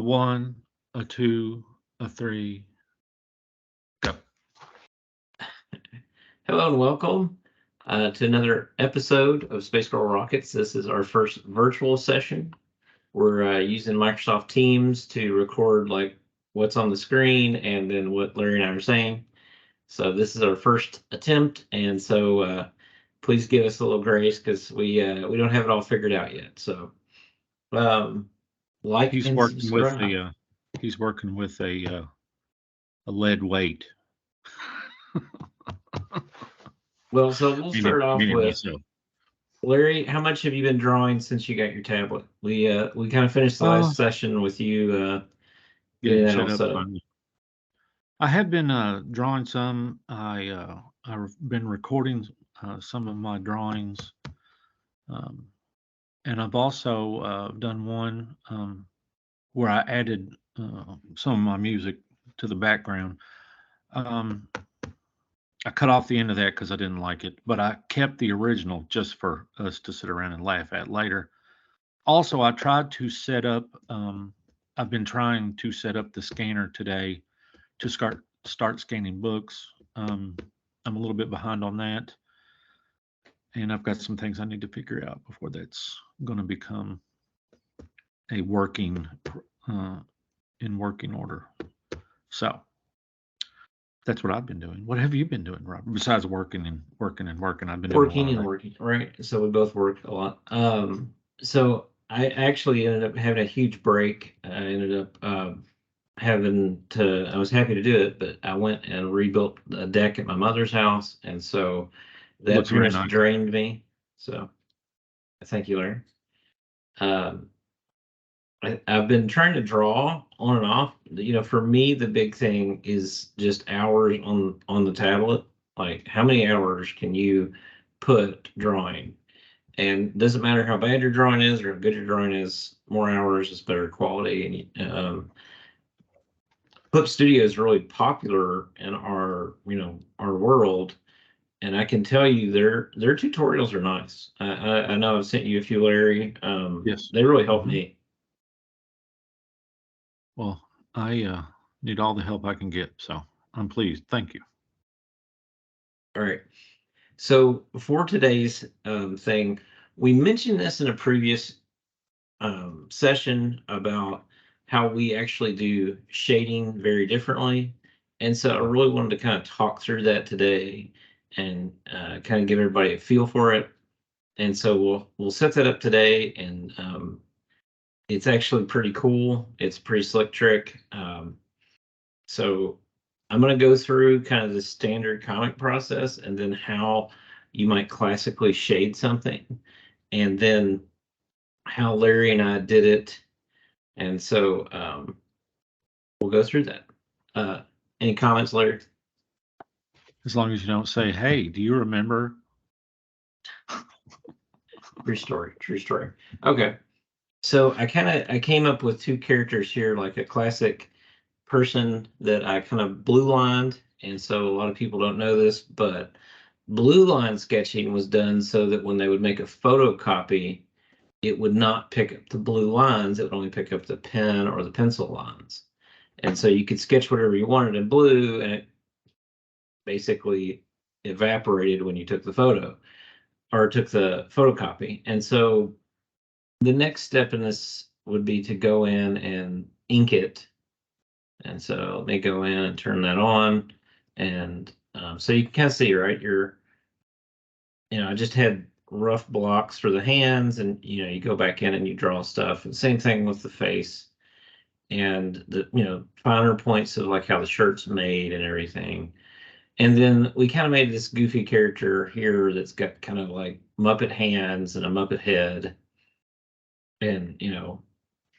one, a two, a three, go. Hello and welcome to another episode of Spacegirlrockets. This is our first virtual session. We're using Microsoft Teams to record like what's on the screen and then what Larry and I are saying. So this is our first attempt, and so please give us a little grace because we don't have it all figured out yet. So like He's and working with subscribe. a lead weight. Well, so we'll start off Meaning with myself. Larry. How much have you been drawing since you got your tablet? We kind of finished the last session with you getting Getting that all set up set up. finally. I have been drawing some. I've been recording some of my drawings, and I've also done one where I added some of my music to the background. I cut off the end of that because I didn't like it, but I kept the original just for us to sit around and laugh at later. Also, I tried to set up. I've been trying to set up the scanner today to start scanning books. I'm a little bit behind on that, and I've got some things I need to figure out before that's going to become a working in working order. So that's what I've been doing. What have you been doing, Robert? Besides working and working and working, I've been doing Working and working, right? So we both work a lot. So I actually ended up having a huge break. I ended up having to. I was happy to do it, but I went and rebuilt a deck at my mother's house, and so that Looks pretty very much nice. drained me. So thank you, Larry. Um, I've been trying to draw on and off. For me, the big thing is just hours on the tablet. Like, how many hours can you put drawing? And doesn't matter how bad your drawing is or how good your drawing is. More hours is better quality. And Clip Studio is really popular in our world. And I can tell you their tutorials are nice. I know I've sent you a few, Larry. Yes. They really help me. Well, I need all the help I can get, so I'm pleased. Thank you. All right. So for today's thing, we mentioned this in a previous session about how we actually do shading very differently. And so I really wanted to kind of talk through that today and kind of give everybody a feel for it. And so we'll set that up today, and it's actually pretty cool. It's a pretty slick trick. So I'm going to go through kind of the standard comic process and then how you might classically shade something, and then how Larry and I did it. And so we'll go through that. Any comments, Larry? As long as you don't say, "Hey, do you remember?" True story. True story. Okay. So I came up with two characters here, like a classic person that I kind of blue lined. And so a lot of people don't know this, but blue line sketching was done so that when they would make a photocopy, it would not pick up the blue lines. It would only pick up the pen or the pencil lines. And so you could sketch whatever you wanted in blue, and it basically evaporated when you took the photo or took the photocopy. And so the next step in this would be to go in and ink it. And so let me go in and turn that on. And so you can kind of see, right? I just had rough blocks for the hands, and you go back in and you draw stuff. And same thing with the face and the finer points of like how the shirt's made and everything. And then we kind of made this goofy character here that's got kind of like Muppet hands and a Muppet head and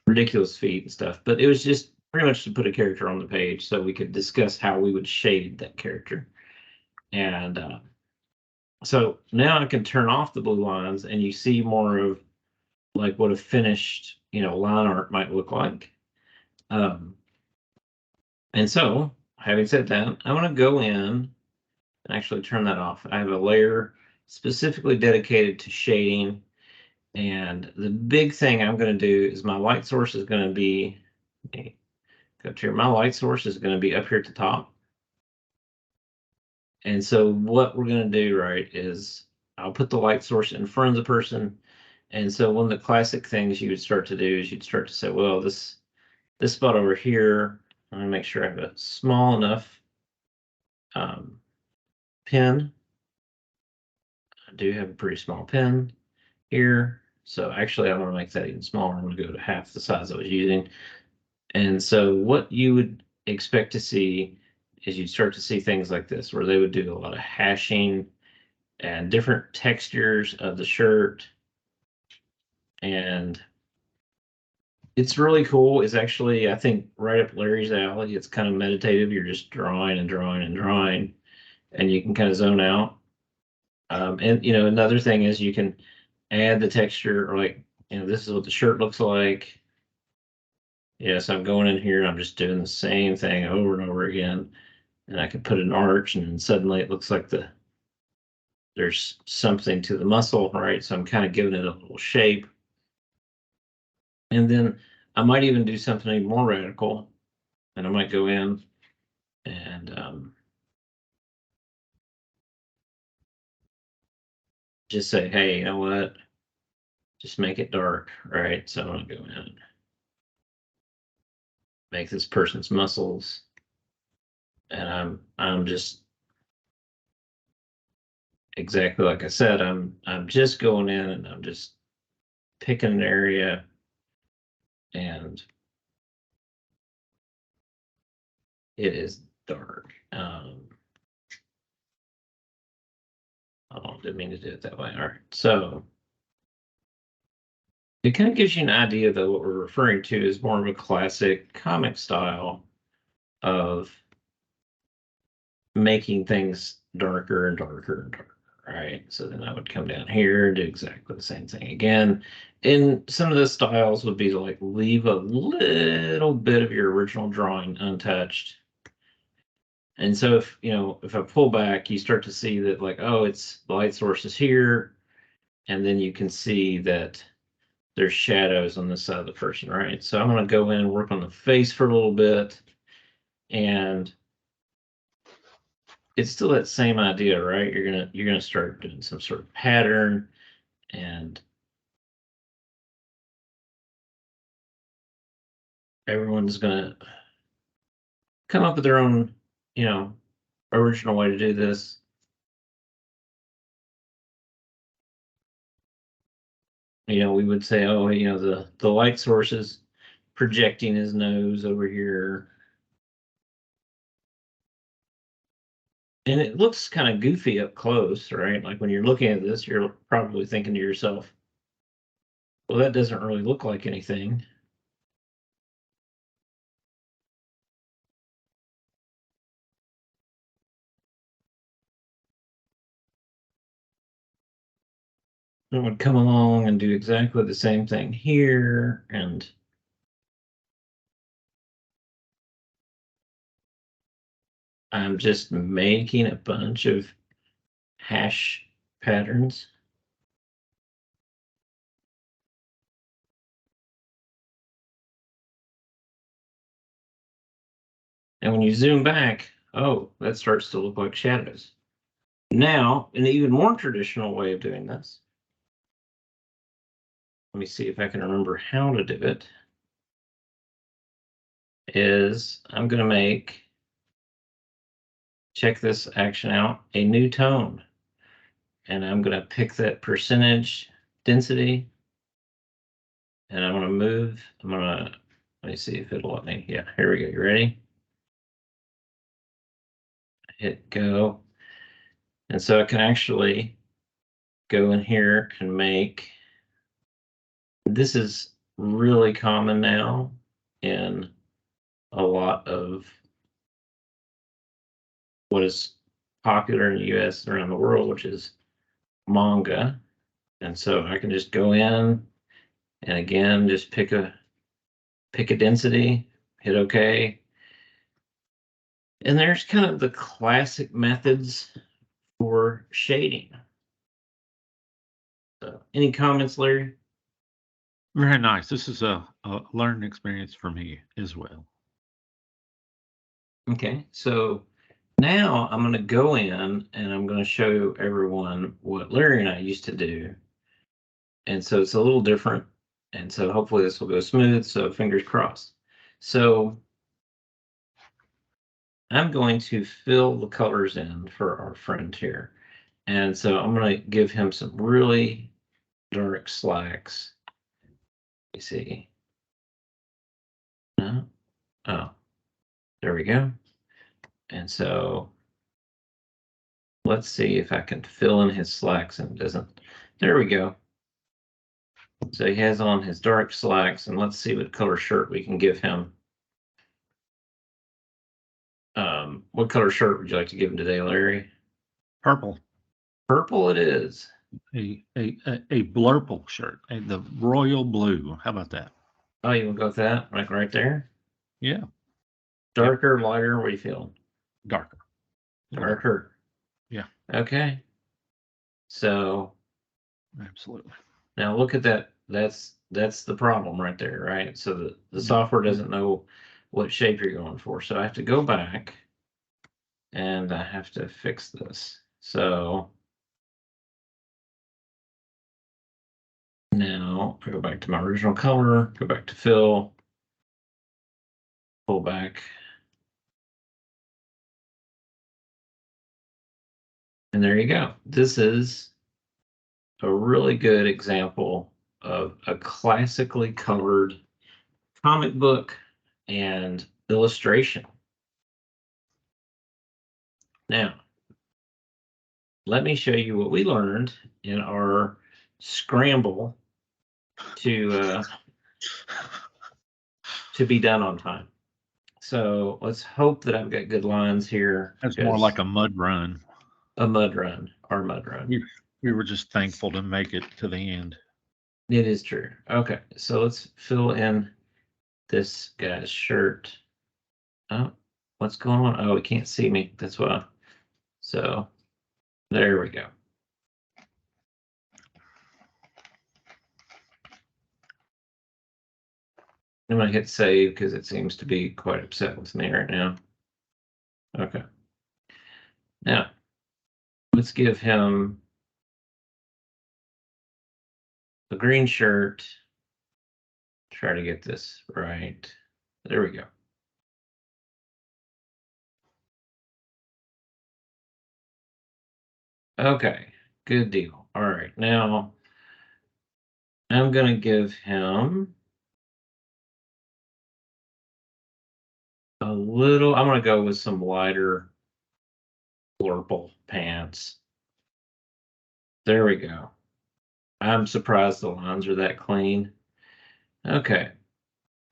ridiculous feet and stuff. But it was just pretty much to put a character on the page so we could discuss how we would shade that character. And so now I can turn off the blue lines, and you see more of like what a finished line art might look like. And so, having said that, I want to go in and actually turn that off. I have a layer specifically dedicated to shading. And the big thing I'm going to do is my light source is going to be Okay. Go up here. My light source is going to be up here at the top. And so what we're going to do, right, is I'll put the light source in front of the person. And so one of the classic things you would start to do is you'd start to say, well, this spot over here, I'm going to make sure I have a small enough pen. I do have a pretty small pen here. So actually, I want to make that even smaller. I'm going to go to half the size I was using. And so what you would expect to see is you'd start to see things like this, where they would do a lot of hashing and different textures of the shirt. And it's really cool. It's actually, I think, right up Larry's alley. It's kind of meditative. You're just drawing and drawing and drawing, and you can kind of zone out. And another thing is you can add the texture, or like, this is what the shirt looks like. Yes, I'm going in here and I'm just doing the same thing over and over again. And I can put an arch, and then suddenly it looks like there's something to the muscle, right? So I'm kind of giving it a little shape. And then I might even do something even more radical. And I might go in and just say, hey, you know what? Just make it dark, right? So I'm going to go in, make this person's muscles. And I'm just exactly like I said, I'm just going in and I'm just picking an area, and it is dark. Oh, didn't mean to do it that way. All right, so it kind of gives you an idea, though, what we're referring to is more of a classic comic style of making things darker and darker and darker, right? So then I would come down here and do exactly the same thing again. And some of the styles would be to like leave a little bit of your original drawing untouched. And so if I pull back, you start to see that like, oh, it's the light source is here. And then you can see that there's shadows on this side of the person, right? So I'm going to go in and work on the face for a little bit. And it's still that same idea, right? You're gonna start doing some sort of pattern, and everyone's gonna come up with their own, original way to do this. We would say, oh, the light source is projecting his nose over here. And it looks kind of goofy up close, right? Like when you're looking at this, you're probably thinking to yourself, well, that doesn't really look like anything. And would come along and do exactly the same thing here. And I'm just making a bunch of hash patterns. And when you zoom back, oh, that starts to look like shadows. Now, an even more traditional way of doing this, let me see if I can remember how to do it, is I'm going to check this action out, a new tone. And I'm going to pick that percentage density, and I'm going to move. Let me see if it'll let me. Yeah, here we go. You ready? Hit go. And so I can actually go in here and this is really common now in a lot of what is popular in the US and around the world, which is manga. And so I can just go in and again, just pick a density, hit OK. And there's kind of the classic methods for shading. So any comments, Larry? Very nice. This is a learning experience for me as well. Okay, so now I'm going to go in and I'm going to show everyone what Larry and I used to do. And so it's a little different. And so hopefully this will go smooth. So fingers crossed. So I'm going to fill the colors in for our friend here. And so I'm going to give him some really dark slacks. You see. Oh, there we go. And so let's see if I can fill in his slacks and it doesn't. There we go. So he has on his dark slacks, and let's see what color shirt we can give him. What color shirt would you like to give him today, Larry? Purple. Purple it is. A blurple shirt, the royal blue. How about that? Oh, you want to go with that? Like right there? Yeah. Darker, lighter, what do you feel? Darker. Darker. Yeah. Okay. So Absolutely. now look at that. That's the problem right there, right? So the software doesn't know what shape you're going for. So I have to go back and I have to fix this. So now I go back to my original color, go back to fill, pull back. And there you go. This is a really good example of a classically colored comic book and illustration. Now, let me show you what we learned in our scramble to be done on time. So let's hope that I've got good lines here. That's more like a mud run. A mud run, our mud run. We were just thankful to make it to the end. It is true. Okay, so let's fill in this guy's shirt. Oh, what's going on? Oh, he can't see me. That's why. So there we go. I'm going to hit save because it seems to be quite upset with me right now. Okay. Now, let's give him a green shirt. Try to get this right. There we go. Okay, good deal. All right, now I'm going to give him a little, I'm going to go with some lighter purple pants. There we go. I'm surprised the lines are that clean. Okay.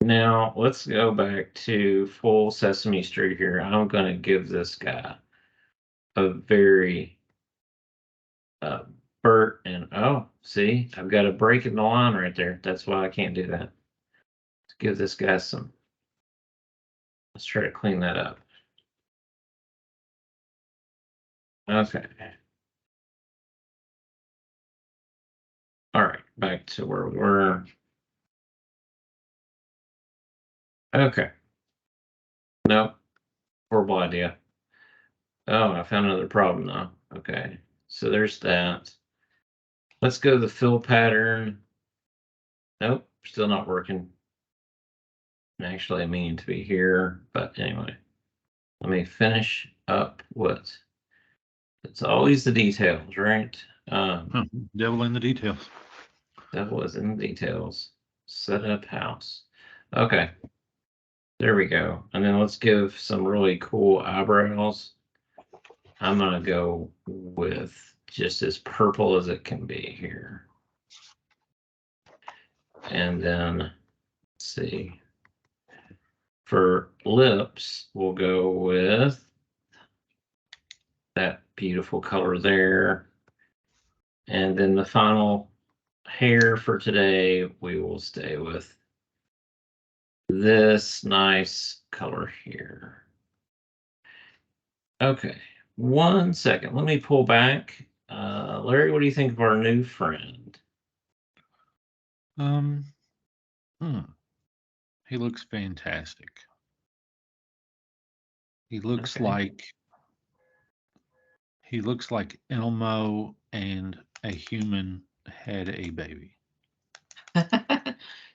Now let's go back to full Sesame Street here. I'm going to give this guy a very Bert and oh, see, I've got a break in the line right there. That's why I can't do that. Let's give this guy some. Let's try to clean that up. Okay. All right, back to where we were. Okay. Nope. Horrible idea. Oh, I found another problem though. Okay. So there's that. Let's go to the fill pattern. Nope, still not working. Actually, I mean to be here, but anyway. Let me finish up what. It's always the details, right? Devil in the details. Devil is in the details. Set up house. Okay. There we go. And then let's give some really cool eyebrows. I'm going to go with just as purple as it can be here. And then, let's see. For lips, we'll go with that beautiful color there. And then the final hair for today, we will stay with this nice color here. Okay, 1 second. Let me pull back. Larry, what do you think of our new friend? Hmm. He looks fantastic. He looks Okay. like he looks like Elmo and a human had a baby.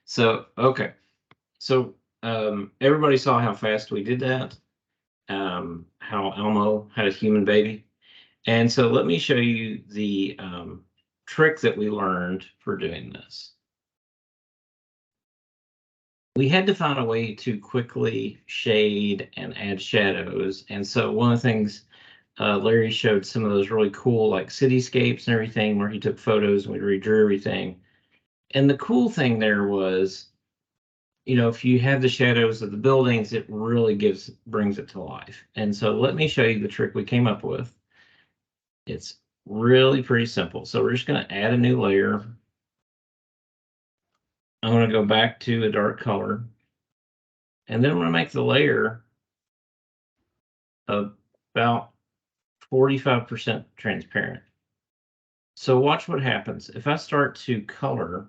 So, okay. So, everybody saw how fast we did that. How Elmo had a human baby. And so let me show you the trick that we learned for doing this. We had to find a way to quickly shade and add shadows. And so one of the things Larry showed some of those really cool like cityscapes and everything where he took photos and we redrew everything. And the cool thing there was, if you have the shadows of the buildings, it really brings it to life. And so let me show you the trick we came up with. It's really pretty simple. So we're just going to add a new layer. I'm going to go back to a dark color. And then I'm going to make the layer about 45% transparent. So watch what happens. If I start to color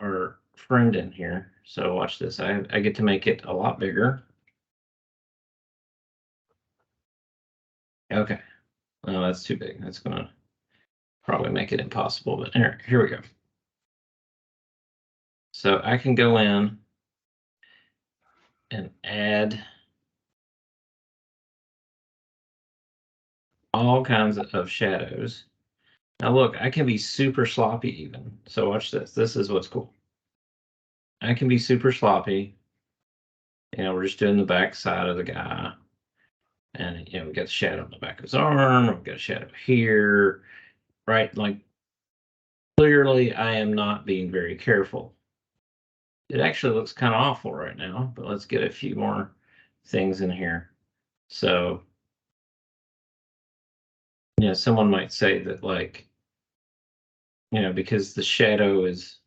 our friend in here, so watch this. I get to make it a lot bigger. Okay. Oh, that's too big. That's going to probably make it impossible. But here we go. So I can go in and add all kinds of shadows. Now look, I can be super sloppy even. So watch this. This is what's cool. I can be super sloppy. We're just doing the back side of the guy. And, we got the shadow on the back of his arm. We've got a shadow here, right? Like, clearly I am not being very careful. It actually looks kind of awful right now, but let's get a few more things in here. So, someone might say that, like, because the shadow is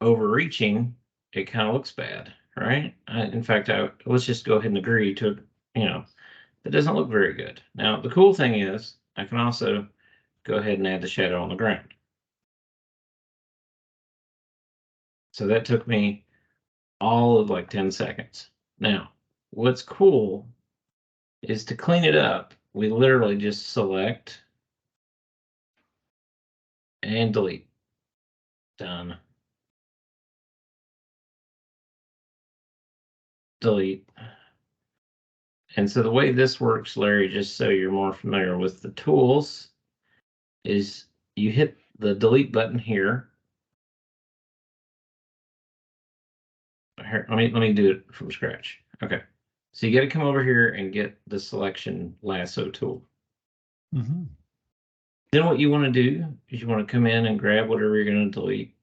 overreaching, it kind of looks bad, right? In fact, let's just go ahead and agree to, it doesn't look very good. Now, the cool thing is I can also go ahead and add the shadow on the ground. So that took me all of like 10 seconds. Now, what's cool is to clean it up, we literally just select and delete. Done. Delete. And so the way this works, Larry, just so you're more familiar with the tools, is you hit the delete button here. Here, let me do it from scratch. Okay. So you got to come over here and get the selection lasso tool. Mm-hmm. Then what you want to do is you want to come in and grab whatever you're going to delete.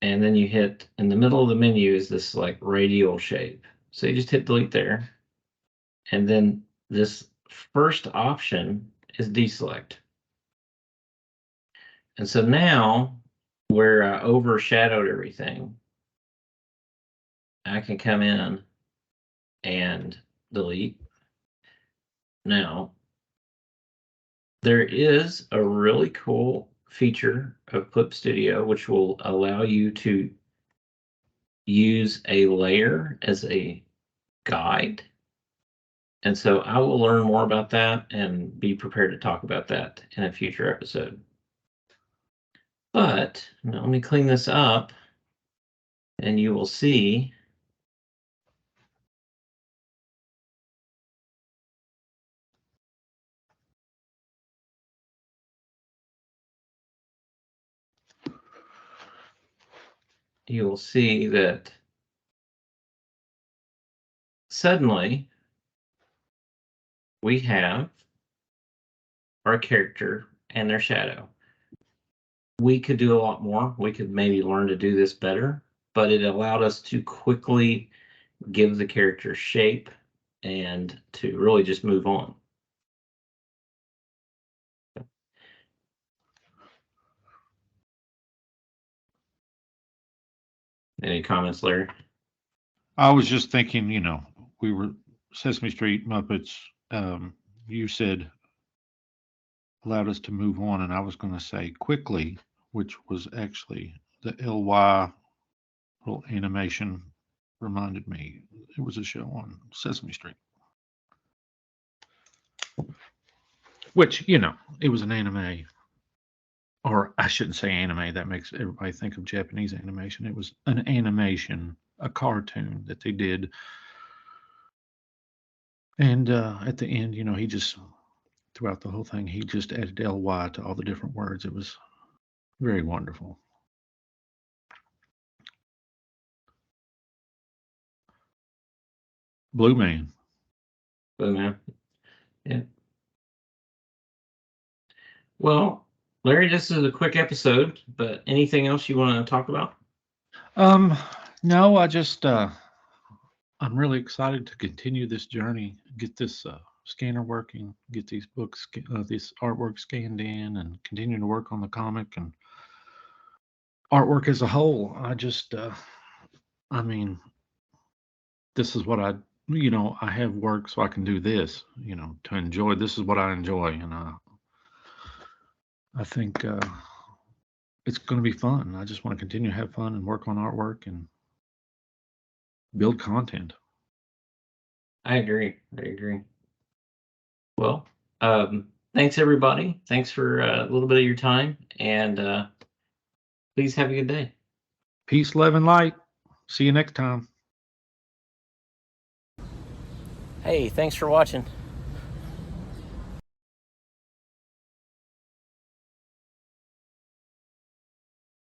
And then you hit, in the middle of the menu is this like radial shape. So you just hit delete there. And then this first option is deselect. And so now where I overshadowed everything, I can come in and delete. Now, there is a really cool feature of Clip Studio which will allow you to use a layer as a guide. And so I will learn more about that and be prepared to talk about that in a future episode. But now let me clean this up and you will see that suddenly we have our character and their shadow. We could do a lot more. We could maybe learn to do this better, but it allowed us to quickly give the character shape and to really just move on. Any comments, Larry? I was just thinking, we were Sesame Street Muppets. You said allowed us to move on, and I was going to say quickly which was actually the LY little animation reminded me. It was a show on Sesame Street. Which, you know, it was an anime. Or I shouldn't say anime. That makes everybody think of Japanese animation. It was an animation, a cartoon that they did. And at the end, you know, he just, throughout the whole thing, he just added LY to all the different words. It was very wonderful. Blue Man. Blue Man. Yeah. Well, Larry, this is a quick episode, but anything else you want to talk about? No, I just I'm really excited to continue this journey, get this scanner working, get these books, this artwork scanned in, and continue to work on the comic and artwork as a whole. I mean, this is what you know, I have work so I can do this, you know, to enjoy. This is what I enjoy, and I think it's going to be fun. I just want to continue to have fun and work on artwork and build content. I agree. Well, thanks everybody. Thanks for a little bit of your time, and please have a good day. Peace, love, and light. See you next time. Hey, thanks for watching.